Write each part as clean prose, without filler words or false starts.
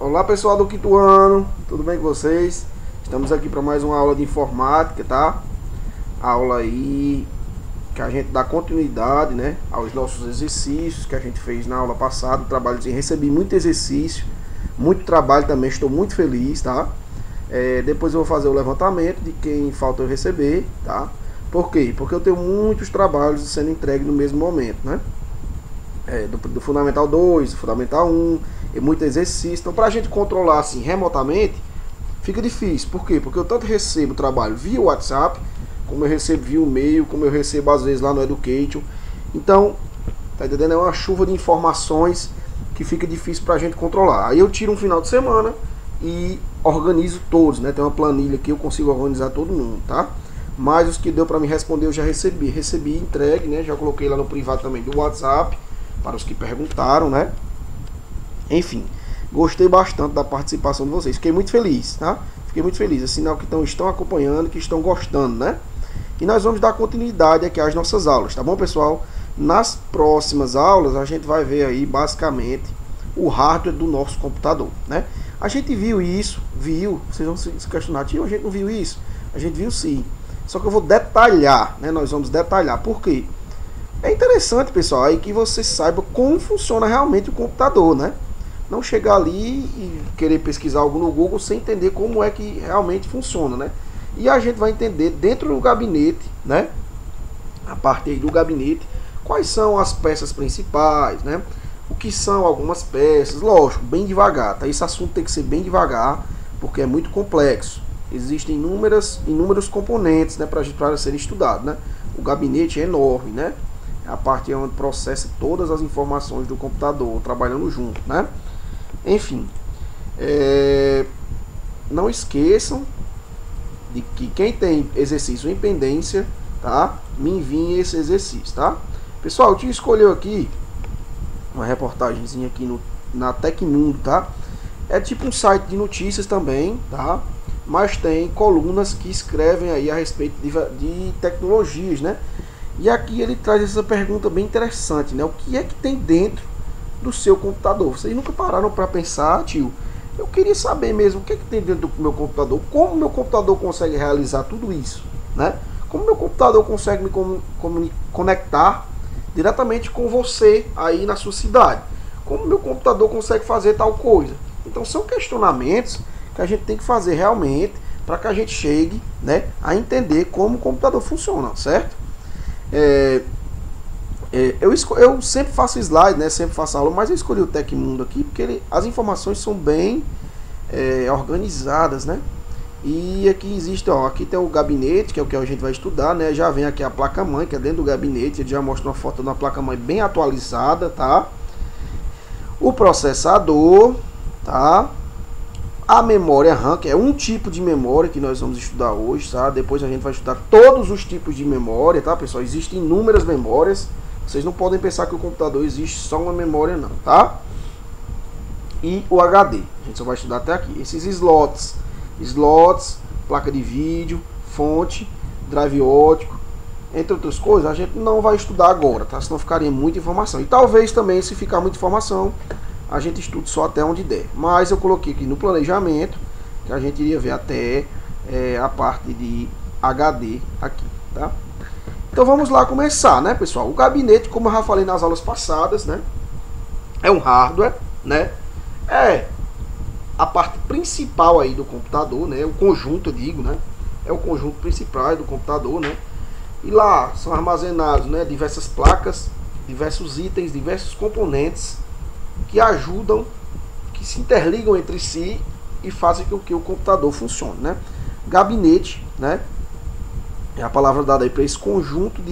Olá pessoal do quinto ano, tudo bem com vocês? Estamos aqui para mais uma aula de informática, tá? Aula aí que a gente dá continuidade, né, aos nossos exercícios que a gente fez na aula passada, trabalhozinho. Recebi muito exercício, muito trabalho também, estou muito feliz, tá? Depois eu vou fazer o levantamento de quem falta eu receber, tá? Por quê? Porque eu tenho muitos trabalhos sendo entregues no mesmo momento, né? Do Fundamental 2, do Fundamental 1, e muito exercício. Então, para a gente controlar assim remotamente, fica difícil. Por quê? Porque eu tanto recebo trabalho via WhatsApp, como eu recebo via e-mail, como eu recebo às vezes lá no Education. Então, tá entendendo? É uma chuva de informações que fica difícil para a gente controlar. Aí eu tiro um final de semana e organizo todos, né? Tem uma planilha que eu consigo organizar todo mundo, tá? Mas os que deu para me responder eu já recebi entregue, né? Já coloquei lá no privado também do WhatsApp para os que perguntaram, né? Enfim, gostei bastante da participação de vocês. Fiquei muito feliz, tá? Fiquei muito feliz. É sinal que estão acompanhando, que estão gostando, né? E nós vamos dar continuidade aqui às nossas aulas, tá bom, pessoal? Nas próximas aulas a gente vai ver aí basicamente o hardware do nosso computador, né? A gente viu isso, vocês vão se questionar, tio, a gente não viu isso? A gente viu sim. Só que eu vou detalhar, né? Nós vamos detalhar. Por quê? É interessante, pessoal, aí que você saiba como funciona realmente o computador, né? Não chegar ali e querer pesquisar algo no Google sem entender como é que realmente funciona, né? E a gente vai entender dentro do gabinete, né? A partir do gabinete, quais são as peças principais, né? O que são algumas peças, lógico, bem devagar, tá? Esse assunto tem que ser bem devagar, porque é muito complexo. Existem inúmeros componentes, né, para serem estudados, né? O gabinete é enorme, né? É a parte onde processa todas as informações do computador, trabalhando junto, né? Enfim, não esqueçam de que quem tem exercício em pendência, tá? Me enviem esse exercício, tá? Pessoal, eu tinha escolhido aqui uma reportagenzinha aqui na Tecmundo, tá? É tipo um site de notícias também, tá? Mas tem colunas que escrevem aí a respeito de tecnologias, né? E aqui ele traz essa pergunta bem interessante, né? O que é que tem dentro do seu computador? Vocês nunca pararam para pensar, tio? Eu queria saber mesmo o que é que tem dentro do meu computador, como meu computador consegue realizar tudo isso, né? Como meu computador consegue me conectar diretamente com você aí na sua cidade? Como meu computador consegue fazer tal coisa? Então são questionamentos que a gente tem que fazer realmente para que a gente chegue, né, a entender como o computador funciona, certo? Eu sempre faço slide, né? Sempre faço aula, mas eu escolhi o Tecmundo aqui porque as informações são bem organizadas, né? E aqui existe, ó, aqui tem o gabinete, que é o que a gente vai estudar, né? Já vem aqui a placa-mãe, que é dentro do gabinete, ele já mostra uma foto da placa-mãe bem atualizada, tá? O processador, tá? A memória RAM, que é um tipo de memória que nós vamos estudar hoje, tá? Depois a gente vai estudar todos os tipos de memória, tá, pessoal? Existem inúmeras memórias. Vocês não podem pensar que o computador existe só uma memória, não, tá? E o HD. A gente só vai estudar até aqui. Esses slots, placa de vídeo, fonte, drive óptico, entre outras coisas, a gente não vai estudar agora, tá? Senão ficaria muita informação. E talvez também, se ficar muita informação, a gente estude só até onde der. Mas eu coloquei aqui no planejamento que a gente iria ver até a parte de HD aqui, tá? Então vamos lá começar, né, pessoal? O gabinete, como eu já falei nas aulas passadas, né, é um hardware, né? É a parte principal aí do computador, né? O conjunto, eu digo, né? É o conjunto principal do computador, né? E lá são armazenados, né, diversas placas, diversos itens, diversos componentes que ajudam, que se interligam entre si e fazem com que o computador funcione, né? Gabinete, né? É a palavra dada aí para esse conjunto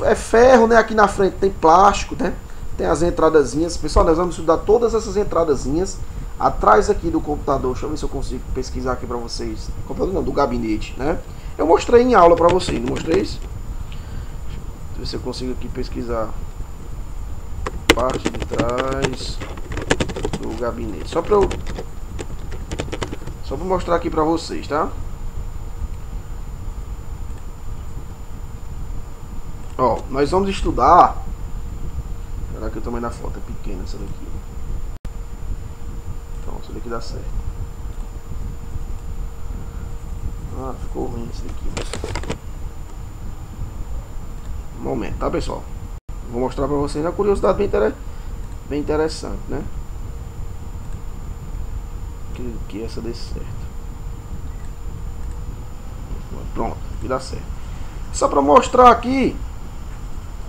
é ferro, né? Aqui na frente tem plástico, né? Tem as entradazinhas. Pessoal, nós vamos estudar todas essas entradazinhas atrás aqui do computador. Deixa eu ver se eu consigo pesquisar aqui para vocês. Computador não, do gabinete, né? Eu mostrei em aula para vocês, não mostrei isso? Deixa eu ver se eu consigo aqui pesquisar parte de trás do gabinete. Só para mostrar aqui para vocês, tá? Ó, nós vamos estudar. Será que o tamanho da foto é pequeno essa daqui? isso daqui dá certo. Ah, ficou ruim isso daqui. Um momento, tá, pessoal? Vou mostrar pra vocês uma curiosidade bem interessante, né? Que essa dê certo. Pronto, que dá certo. Só pra mostrar aqui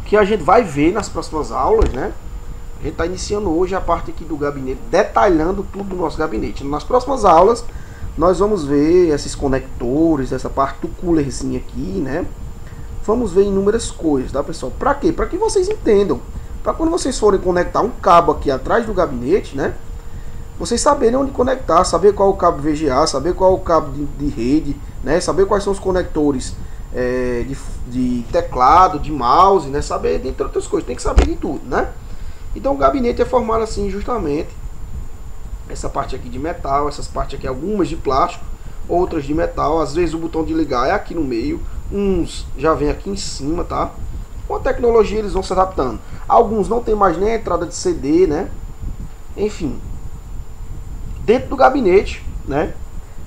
que a gente vai ver nas próximas aulas, né? A gente está iniciando hoje a parte aqui do gabinete, detalhando tudo do nosso gabinete. Nas próximas aulas, nós vamos ver esses conectores, essa parte do coolerzinho aqui, né? Vamos ver inúmeras coisas, tá, pessoal? Para quê? Para que vocês entendam. Para quando vocês forem conectar um cabo aqui atrás do gabinete, né? Vocês saberem onde conectar, saber qual é o cabo VGA, saber qual é o cabo de rede, né? Saber quais são os conectores de teclado, de mouse, né? Saber, entre outras coisas, tem que saber de tudo, né? Então o gabinete é formado assim justamente, essa parte aqui de metal, essas partes aqui algumas de plástico, outras de metal. Às vezes o botão de ligar é aqui no meio, uns já vem aqui em cima, tá? Com a tecnologia eles vão se adaptando. Alguns não tem mais nem a entrada de CD, né? Enfim, dentro do gabinete, né?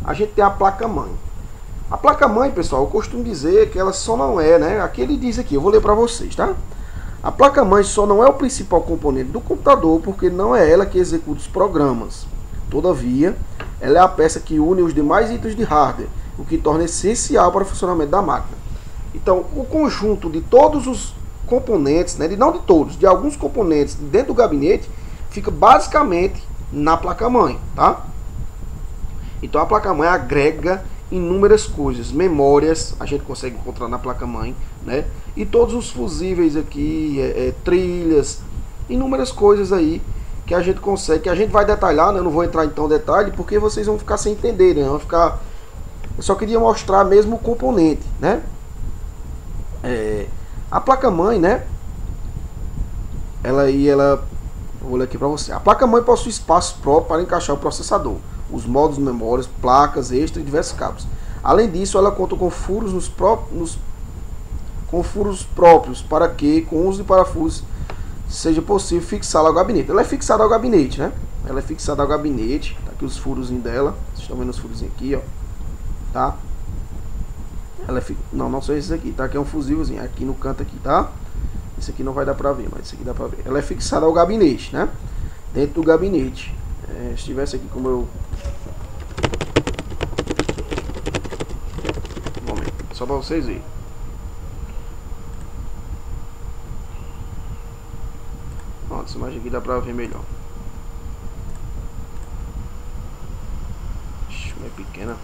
A gente tem a placa-mãe. A placa-mãe, pessoal, eu costumo dizer que ela só não é, né? Aqui ele diz aqui, eu vou ler para vocês, tá? A placa-mãe só não é o principal componente do computador porque não é ela que executa os programas. Todavia, ela é a peça que une os demais itens de hardware, o que torna essencial para o funcionamento da máquina. Então, o conjunto de todos os componentes, né, não de todos, de alguns componentes dentro do gabinete, fica basicamente na placa-mãe, tá? Então, a placa-mãe agrega inúmeras coisas, memórias, a gente consegue encontrar na placa-mãe, né? E todos os fusíveis aqui, trilhas, inúmeras coisas aí que a gente consegue, que a gente vai detalhar, né? Eu não vou entrar em tão detalhe porque vocês vão ficar sem entender, né? Vão ficar... Eu só queria mostrar mesmo o componente, né? A placa-mãe, né? Vou ler aqui para você. A placa-mãe possui espaço próprio para encaixar o processador, os modos de memórias, placas extra e diversos cabos. Além disso, ela conta com furos furos próprios para que, com o uso de parafusos, seja possível fixá-la ao gabinete. Ela é fixada ao gabinete, né? Ela é fixada ao gabinete. Tá aqui os furozinhos dela. Vocês estão vendo os furozinhos aqui, ó. Tá? Não são esses aqui, tá? Aqui é um fusívelzinho. Aqui no canto aqui, tá? Esse aqui não vai dar pra ver, mas esse aqui dá pra ver. Ela é fixada ao gabinete, né? Dentro do gabinete. Se estivesse aqui como eu... Um momento, só pra vocês verem. Pronto, essa imagem aqui dá pra ver melhor. É pequena.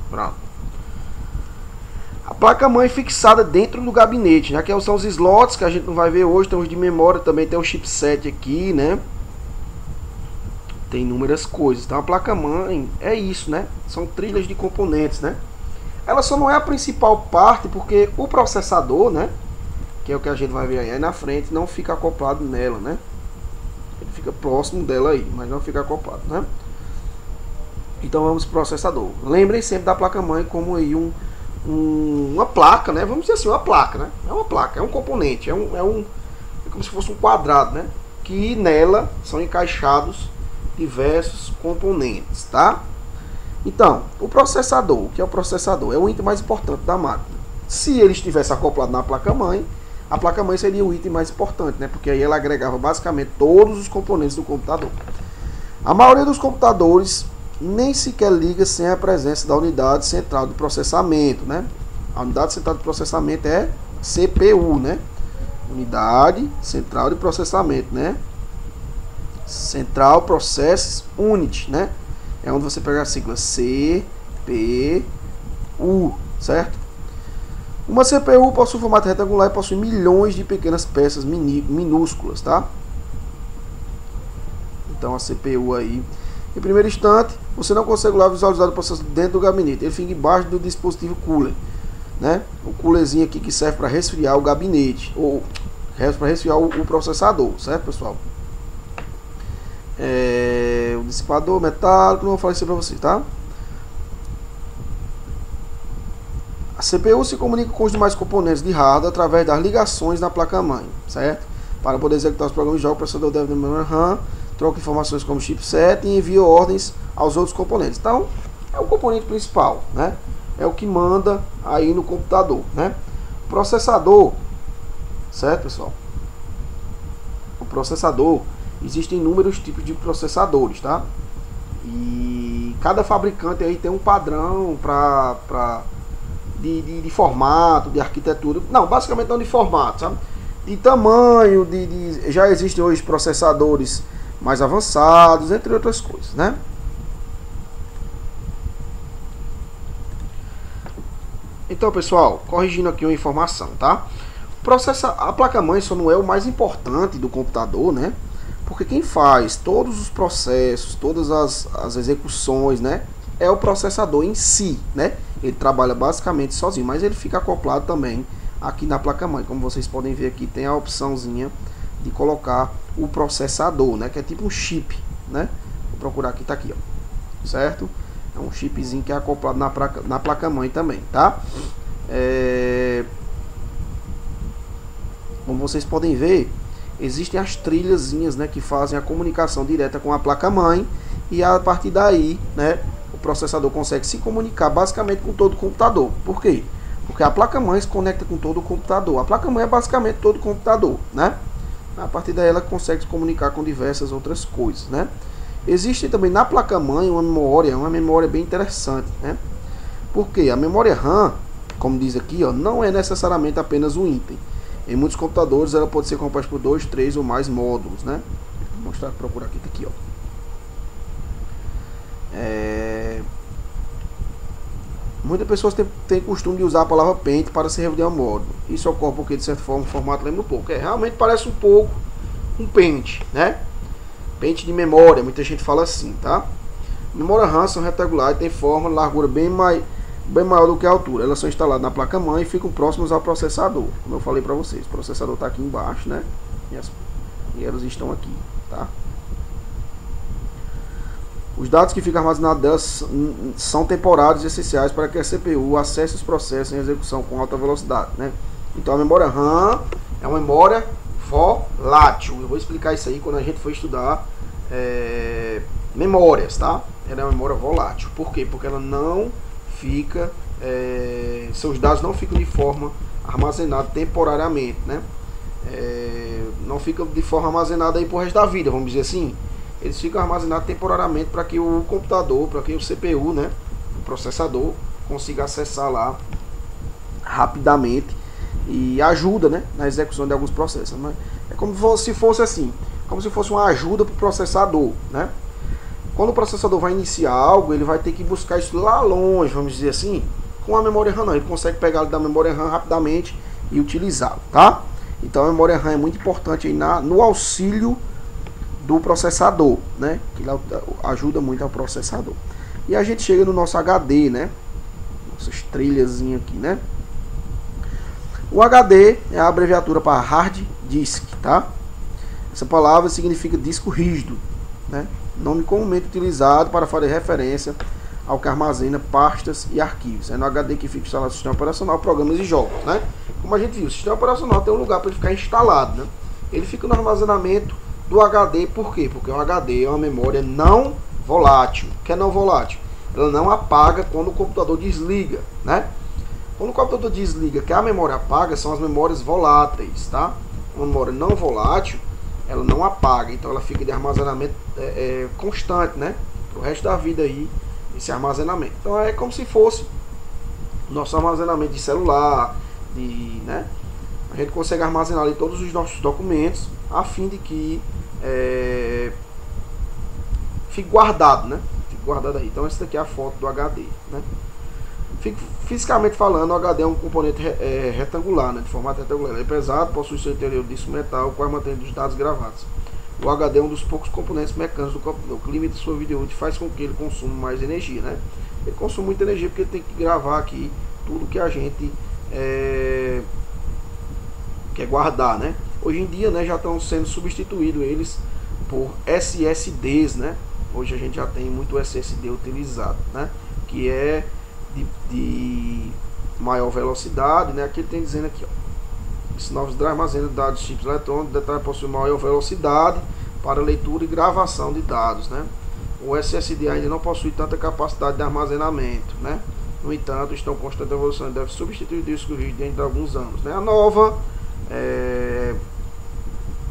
Pronto. A placa-mãe fixada dentro do gabinete, né? Que são os slots que a gente não vai ver hoje. Tem os de memória também, tem um chipset aqui, né? Tem inúmeras coisas. Então a placa-mãe é isso, né? São trilhas de componentes, né? Ela só não é a principal parte porque o processador, né? Que é o que a gente vai ver aí na frente, não fica acoplado nela, né? Ele fica próximo dela aí, mas não fica acoplado, né? Então vamos para o processador. Lembrem sempre da placa-mãe como aí uma placa, né? Vamos dizer assim, uma placa, né? É uma placa, é um componente, é como se fosse um quadrado, né? Que nela são encaixados diversos componentes, tá? Então, o processador, o que é o processador? É o item mais importante da máquina. Se ele estivesse acoplado na placa-mãe, a placa-mãe seria o item mais importante, né? Porque aí ela agregava basicamente todos os componentes do computador. A maioria dos computadores nem sequer liga sem a presença da unidade central de processamento, né? A unidade central de processamento é CPU, né? Unidade central de processamento, né? Central Process Unit, né? É onde você pega a sigla CPU, certo? Uma CPU possui formato retangular e possui milhões de pequenas peças minúsculas, tá? Então a CPU aí, em primeiro instante, você não consegue lá visualizar o processo dentro do gabinete. Ele fica embaixo do dispositivo cooler, né? O coolerzinho aqui que serve para resfriar o gabinete ou para resfriar o processador, certo, pessoal? O dissipador metálico, não vou falar isso para vocês, tá? A CPU se comunica com os demais componentes de hardware através das ligações na placa-mãe, certo? Para poder executar os programas de jogo, o processador deve ter memória RAM, troca informações como chipset e envia ordens aos outros componentes. Então, é o componente principal, né? É o que manda aí no computador, né? O processador, certo, pessoal? O processador, existem inúmeros tipos de processadores, tá? E cada fabricante aí tem um padrão de formato, de arquitetura. Não, basicamente não de formato, sabe? De tamanho, já existem hoje processadores mais avançados, entre outras coisas, né? Então, pessoal, corrigindo aqui uma informação, tá? A placa-mãe só não é o mais importante do computador, né? Porque quem faz todos os processos, todas as execuções, né? É o processador em si, né? Ele trabalha basicamente sozinho, mas ele fica acoplado também aqui na placa-mãe. Como vocês podem ver aqui, tem a opçãozinha de colocar o processador, né? Que é tipo um chip, né? Vou procurar aqui, tá aqui, ó. Certo? É um chipzinho que é acoplado na placa-mãe também, tá? Como vocês podem ver, existem as trilhazinhas, né, que fazem a comunicação direta com a placa-mãe, e a partir daí, né, o processador consegue se comunicar basicamente com todo o computador. Por quê? Porque a placa-mãe se conecta com todo o computador. A placa-mãe é basicamente todo o computador, né? A partir daí ela consegue se comunicar com diversas outras coisas, né? Existe também na placa-mãe uma memória bem interessante, né? Porque a memória RAM, como diz aqui, ó, não é necessariamente apenas um item. Em muitos computadores ela pode ser composta por 2, 3 ou mais módulos, né? Vou mostrar, procurar aqui, tá aqui, ó. Muitas pessoas têm costume de usar a palavra pente para se referir ao módulo. Isso ocorre porque, de certa forma, o formato lembra um pouco. Realmente parece um pouco um pente, né? Pente de memória, muita gente fala assim, tá? Memória RAM são retangulares e tem forma, largura bem maior do que a altura. Elas são instaladas na placa-mãe e ficam próximas ao processador. Como eu falei para vocês, o processador está aqui embaixo, né? E elas estão aqui, tá? Os dados que ficam armazenados delas são temporários e essenciais para que a CPU acesse os processos em execução com alta velocidade, né? Então a memória RAM é uma memória volátil. Eu vou explicar isso aí quando a gente for estudar memórias, tá? Ela é uma memória volátil. Por quê? Porque ela não fica, seus dados não ficam de forma armazenada temporariamente, né? Não fica de forma armazenada aí pro resto da vida, vamos dizer assim. Eles ficam armazenados temporariamente para que o computador, para que o CPU, né, o processador, consiga acessar lá rapidamente e ajuda, né, na execução de alguns processos. Mas é como se fosse assim, como se fosse uma ajuda para o processador, né? Quando o processador vai iniciar algo, ele vai ter que buscar isso lá longe, vamos dizer assim, com a memória RAM não. Ele consegue pegar da memória RAM rapidamente e utilizá-lo, tá? Então a memória RAM é muito importante aí no auxílio do processador, né? Que ajuda muito ao processador. E a gente chega no nosso HD, né? Nossas trilhazinhas aqui, né? O HD é a abreviatura para Hard Disk, tá? Essa palavra significa disco rígido, né? Nome comumente utilizado para fazer referência ao que armazena pastas e arquivos. É no HD que fica instalado o sistema operacional, programas e jogos, né? Como a gente viu, o sistema operacional tem um lugar para ele ficar instalado, né? Ele fica no armazenamento do HD. Por quê? Porque o HD é uma memória não volátil. O que é não volátil? Ela não apaga quando o computador desliga, né? Quando o computador desliga, que a memória apaga, são as memórias voláteis, tá? Uma memória não volátil, ela não apaga, então ela fica de armazenamento constante, né? Pro resto da vida aí, esse armazenamento. Então é como se fosse nosso armazenamento de celular, né? A gente consegue armazenar ali todos os nossos documentos a fim de que fique guardado, né? Fique guardado aí. Então essa daqui é a foto do HD, né? Fisicamente falando, o HD é um componente retangular, né? De formato retangular. Ele é pesado, possui seu interior de metal, qual mantém os dados gravados. O HD é um dos poucos componentes mecânicos do computador que limita sua vida útil e faz com que ele consuma mais energia, né? Ele consome muita energia porque ele tem que gravar aqui tudo que a gente quer guardar, né? Hoje em dia, né, já estão sendo substituídos eles por SSDs, né? Hoje a gente já tem muito SSD utilizado, né? Que é de maior velocidade, né? Aqui ele tem dizendo aqui, ó, Esse novo drive armazena dados chips eletrônicos, detalhe possui maior velocidade para leitura e gravação de dados, né? O SSD ainda não possui tanta capacidade de armazenamento, né? No entanto, estão em constante evolução e deve substituir o disco rígido dentro de alguns anos, né? A nova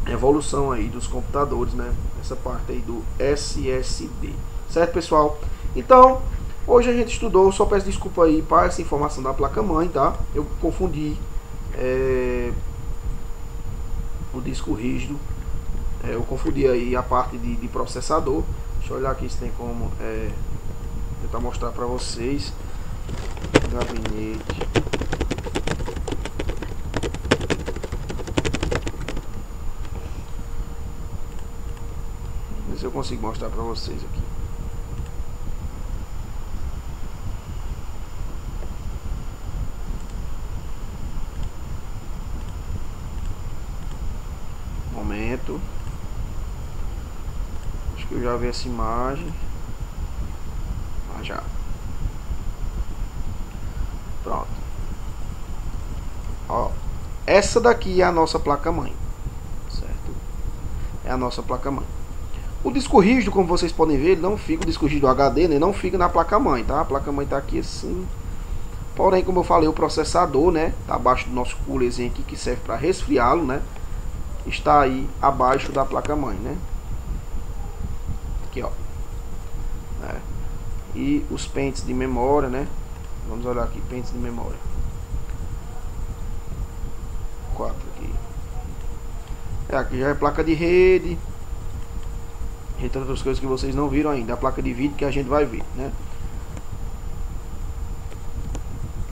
evolução aí dos computadores, né? Essa parte aí do SSD, certo, pessoal? Então, hoje a gente estudou, só peço desculpa aí para essa informação da placa-mãe, tá? Eu confundi o disco rígido, eu confundi aí a parte de processador. Deixa eu olhar aqui se tem como tentar mostrar para vocês. Gabinete. Ver se eu consigo mostrar para vocês aqui. Momento. Acho que eu já vi essa imagem. Já. Pronto. Ó, essa daqui é a nossa placa-mãe, certo? É a nossa placa-mãe. O disco rígido, como vocês podem ver, ele não fica, o disco rígido HD, né? Não fica na placa-mãe, tá? A placa-mãe tá aqui assim. Porém, como eu falei, o processador, né? Tá abaixo do nosso coolerzinho aqui, que serve para resfriá-lo, né? Está aí abaixo da placa-mãe, né? Aqui, ó. E os pentes de memória, né? Vamos olhar aqui, pentes de memória. 4 aqui. Aqui já é placa de rede. Entre outras coisas que vocês não viram ainda. A placa de vídeo que a gente vai ver, né?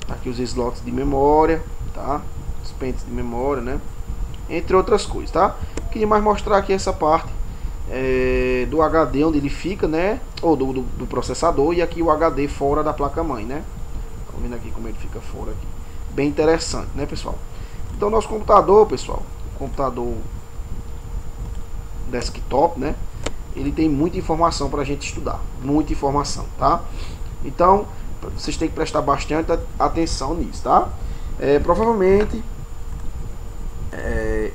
Aqui os slots de memória, tá? Os pentes de memória, né? Entre outras coisas, tá? Queria mais mostrar aqui essa parte do HD onde ele fica, né? Ou do processador, e aqui o HD fora da placa-mãe, né? Estão vendo aqui como ele fica fora aqui. Bem interessante, né, pessoal? Então, nosso computador, pessoal, computador desktop, né? Ele tem muita informação para a gente estudar, muita informação, tá? Então, vocês têm que prestar bastante atenção nisso, tá? Provavelmente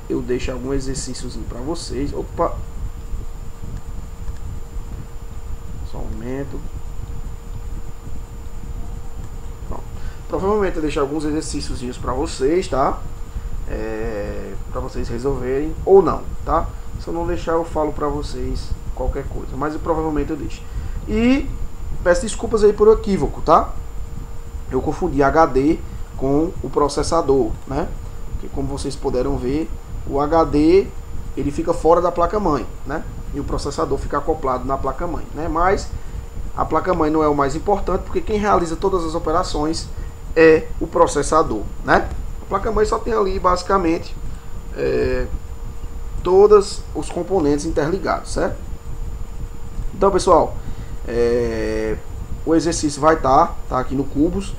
eu deixo algum exercíciozinho para vocês. Opa! Só um momento. Pronto. Provavelmente eu deixo alguns exercícios para vocês, tá? Para vocês resolverem ou não, tá? Se eu não deixar, eu falo para vocês qualquer coisa, mas provavelmente eu deixo. E peço desculpas aí por equívoco, tá? Eu confundi HD com o processador, né? Porque como vocês puderam ver, o HD ele fica fora da placa-mãe, né? E o processador fica acoplado na placa-mãe, né? Mas a placa-mãe não é o mais importante, porque quem realiza todas as operações é o processador, né? A placa-mãe só tem ali basicamente todos os componentes interligados, certo? Então, pessoal, o exercício vai estar aqui no Cubos.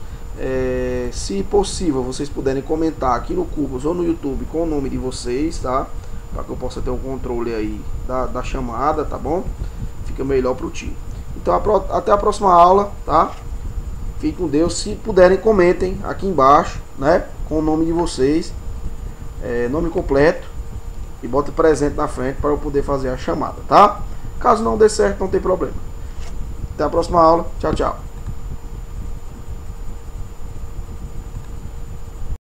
Se possível, vocês puderem comentar aqui no Cubos ou no YouTube com o nome de vocês, tá? Para que eu possa ter um controle aí da chamada, tá bom? Fica melhor para o time. Então, até a próxima aula, tá? Fique com Deus. Se puderem, comentem aqui embaixo, né? Com o nome de vocês, nome completo, e bota presente na frente para eu poder fazer a chamada, tá? Caso não dê certo, não tem problema. Até a próxima aula. Tchau, tchau.